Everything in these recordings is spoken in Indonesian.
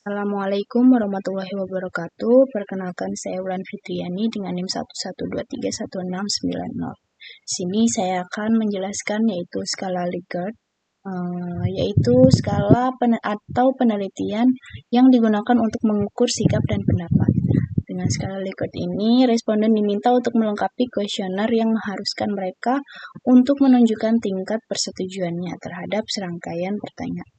Assalamualaikum warahmatullahi wabarakatuh. Perkenalkan saya Wulan Fitriani dengan NIM 112316990. Di sini saya akan menjelaskan yaitu skala Likert, yaitu skala atau penelitian yang digunakan untuk mengukur sikap dan pendapat. Dengan skala Likert ini, responden diminta untuk melengkapi kuesioner yang mengharuskan mereka untuk menunjukkan tingkat persetujuannya terhadap serangkaian pertanyaan.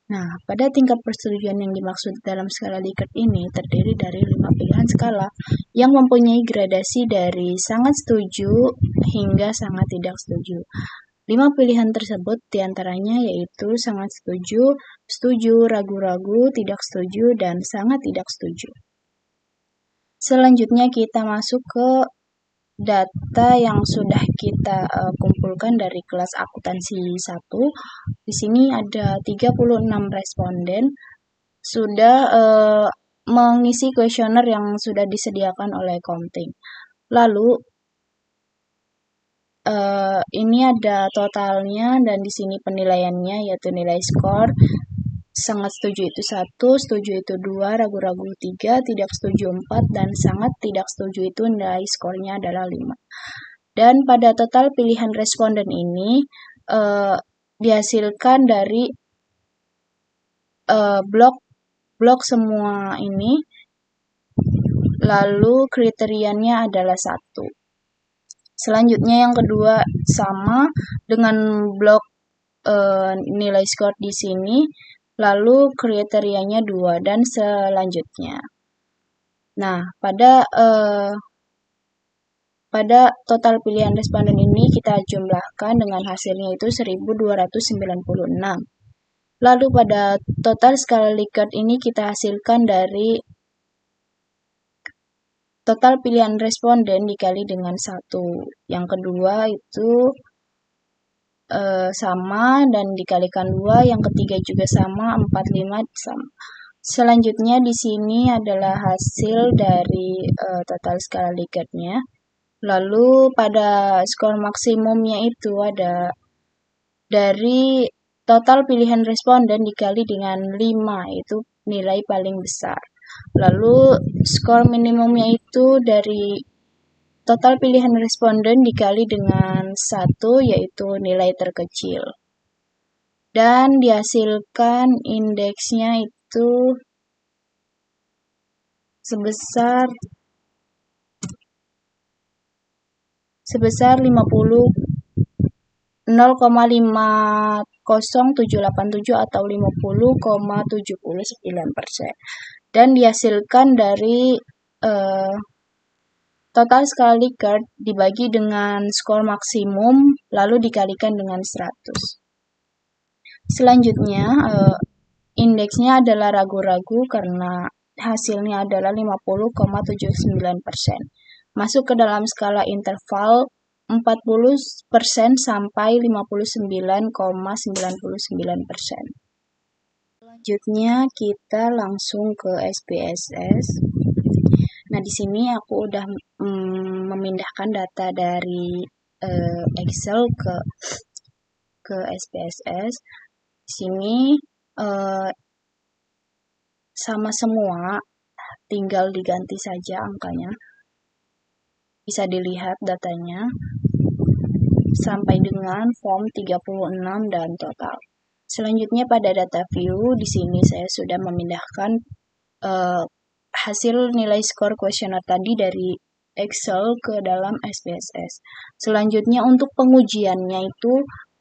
Nah, pada tingkat persetujuan yang dimaksud dalam skala Likert ini terdiri dari 5 pilihan skala yang mempunyai gradasi dari sangat setuju hingga sangat tidak setuju. 5 pilihan tersebut diantaranya yaitu sangat setuju, setuju, ragu-ragu, tidak setuju, dan sangat tidak setuju. Selanjutnya kita masuk ke data yang sudah kita kumpulkan dari kelas akuntansi 1. Di sini ada 36 responden sudah mengisi kuesioner yang sudah disediakan oleh Komting. Lalu ini ada totalnya dan di sini penilaiannya yaitu nilai skor. Sangat setuju itu 1, setuju itu 2, ragu-ragu 3, tidak setuju 4, dan sangat tidak setuju itu nilai skornya adalah 5. Dan pada total pilihan responden ini dihasilkan dari blok semua ini, lalu kriterianya adalah 1. Selanjutnya yang kedua sama dengan blok nilai skor di sini, lalu kriterianya 2 dan selanjutnya. Nah, pada total pilihan responden ini kita jumlahkan dengan hasilnya itu 1296. Lalu pada total skala Likert ini kita hasilkan dari total pilihan responden dikali dengan 1. Yang kedua itu sama dan dikalikan 2, yang ketiga juga sama, 4, 5 sama. Selanjutnya di sini adalah hasil dari total skala Likertnya. Lalu pada skor maksimumnya itu ada dari total pilihan responden dikali dengan 5, itu nilai paling besar. Lalu skor minimumnya itu dari total pilihan responden dikali dengan 1, yaitu nilai terkecil. Dan dihasilkan indeksnya itu sebesar 0,50787 atau 50,79%. Dan dihasilkan dari total skala Likert dibagi dengan skor maksimum lalu dikalikan dengan 100. Selanjutnya indeksnya adalah ragu-ragu karena hasilnya adalah 50,79%. Masuk ke dalam skala interval 40% sampai 59,99%. Selanjutnya kita langsung ke SPSS. Nah, di sini aku udah memindahkan data dari Excel ke SPSS. Di sini sama semua, tinggal diganti saja angkanya. Bisa dilihat datanya sampai dengan form 36 dan total. Selanjutnya pada data view, di sini saya sudah memindahkan hasil nilai skor kuesioner tadi dari Excel ke dalam SPSS. Selanjutnya untuk pengujiannya itu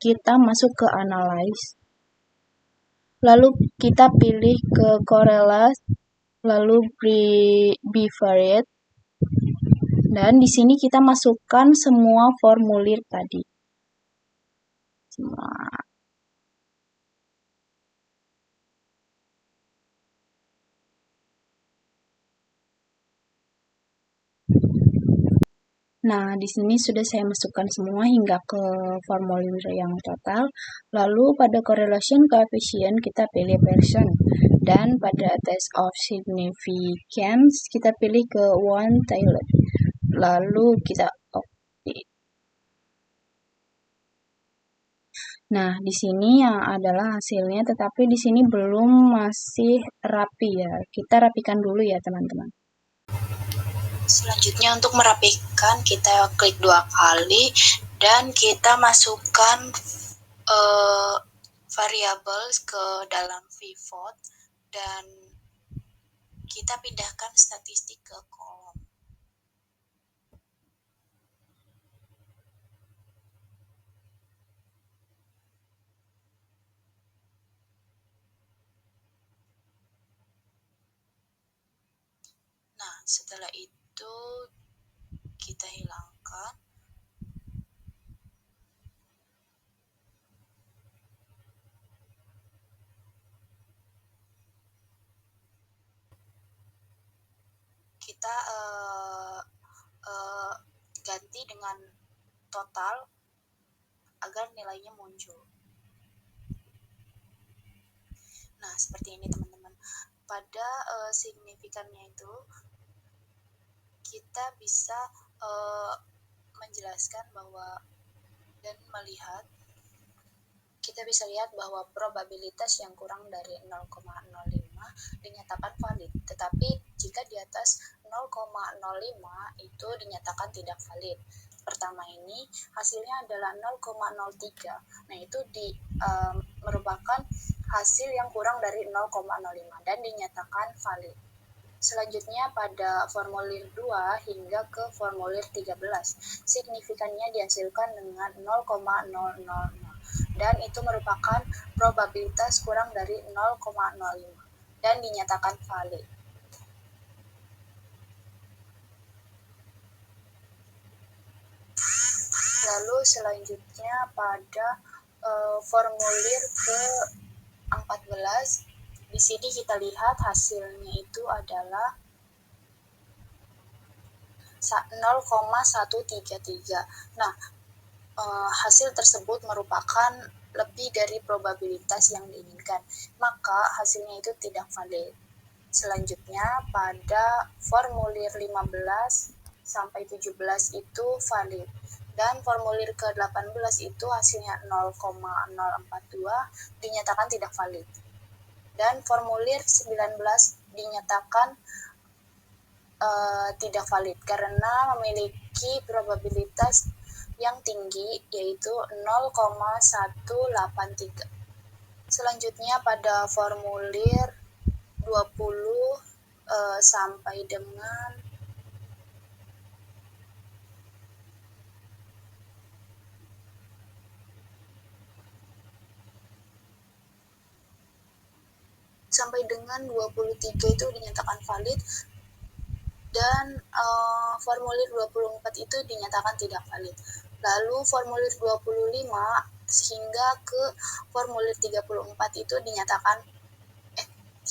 kita masuk ke analyze. Lalu kita pilih ke correlate, lalu bivariate. Dan di sini kita masukkan semua formulir tadi. Semua. Nah, di sini sudah saya masukkan semua hingga ke formulir yang total. Lalu pada correlation coefficient kita pilih Pearson. Dan pada test of significance kita pilih ke one Taylor. Lalu kita copy. Nah, di sini yang adalah hasilnya, tetapi di sini belum masih rapi ya. Kita rapikan dulu ya, teman-teman. Selanjutnya untuk merapikan kita klik 2 kali dan kita masukkan variabel ke dalam pivot dan kita pindahkan statistik ke kolom. Nah, setelah itu kita hilangkan. Kita ganti dengan total agar nilainya muncul. Nah, seperti ini teman-teman. Pada signifikannya itu kita bisa menjelaskan bahwa dan melihat, kita bisa lihat bahwa probabilitas yang kurang dari 0,05 dinyatakan valid, tetapi jika di atas 0,05 itu dinyatakan tidak valid. Pertama ini hasilnya adalah 0,03. Nah, itu merupakan hasil yang kurang dari 0,05 dan dinyatakan valid. Selanjutnya pada formulir 2 hingga ke formulir 13, signifikannya dihasilkan dengan 0,000 dan itu merupakan probabilitas kurang dari 0,05 dan dinyatakan valid. Lalu selanjutnya pada formulir ke-14, di sini kita lihat hasilnya itu adalah 0,133. Nah, hasil tersebut merupakan lebih dari probabilitas yang diinginkan, maka hasilnya itu tidak valid. Selanjutnya pada formulir 15 sampai 17 itu valid dan formulir ke-18 itu hasilnya 0,042 dinyatakan tidak valid dan formulir 19 dinyatakan tidak valid karena memiliki probabilitas yang tinggi yaitu 0,183. Selanjutnya pada formulir 20 sampai dengan sampai dengan 23 itu dinyatakan valid dan formulir 24 itu dinyatakan tidak valid. Lalu formulir 25 hingga ke formulir 34 itu dinyatakan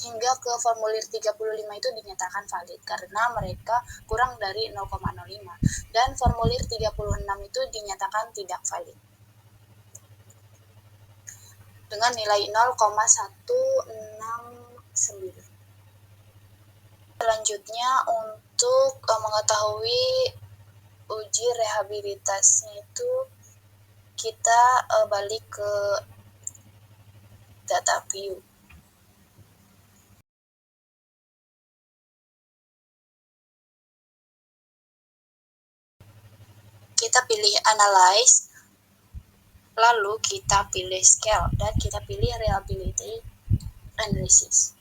hingga ke formulir 35 itu dinyatakan valid karena mereka kurang dari 0,05 dan formulir 36 itu dinyatakan tidak valid dengan nilai 0,169. Selanjutnya untuk mengetahui uji rehabilitasnya itu kita balik ke data view. Kita pilih analyze, lalu kita pilih scale dan kita pilih reliability analysis.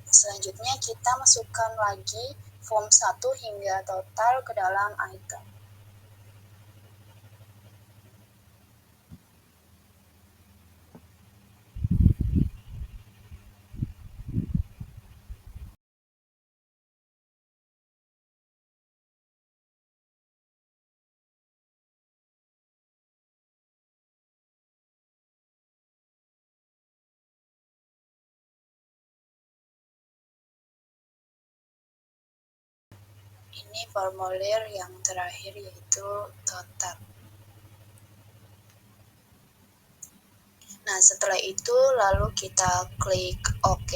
Selanjutnya kita masukkan lagi form 1 hingga total ke dalam item. Ini formulir yang terakhir yaitu total. Nah, setelah itu lalu kita klik OK.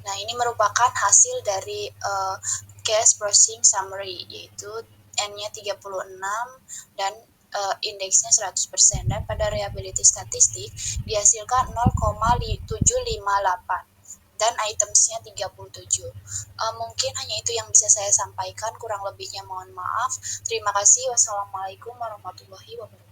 Nah, ini merupakan hasil dari case browsing summary, yaitu N-nya 36 dan indeksnya 100%, dan pada reliability statistik dihasilkan 0,758 dan itemsnya 37. Mungkin hanya itu yang bisa saya sampaikan, kurang lebihnya mohon maaf. Terima kasih. Wassalamualaikum warahmatullahi wabarakatuh.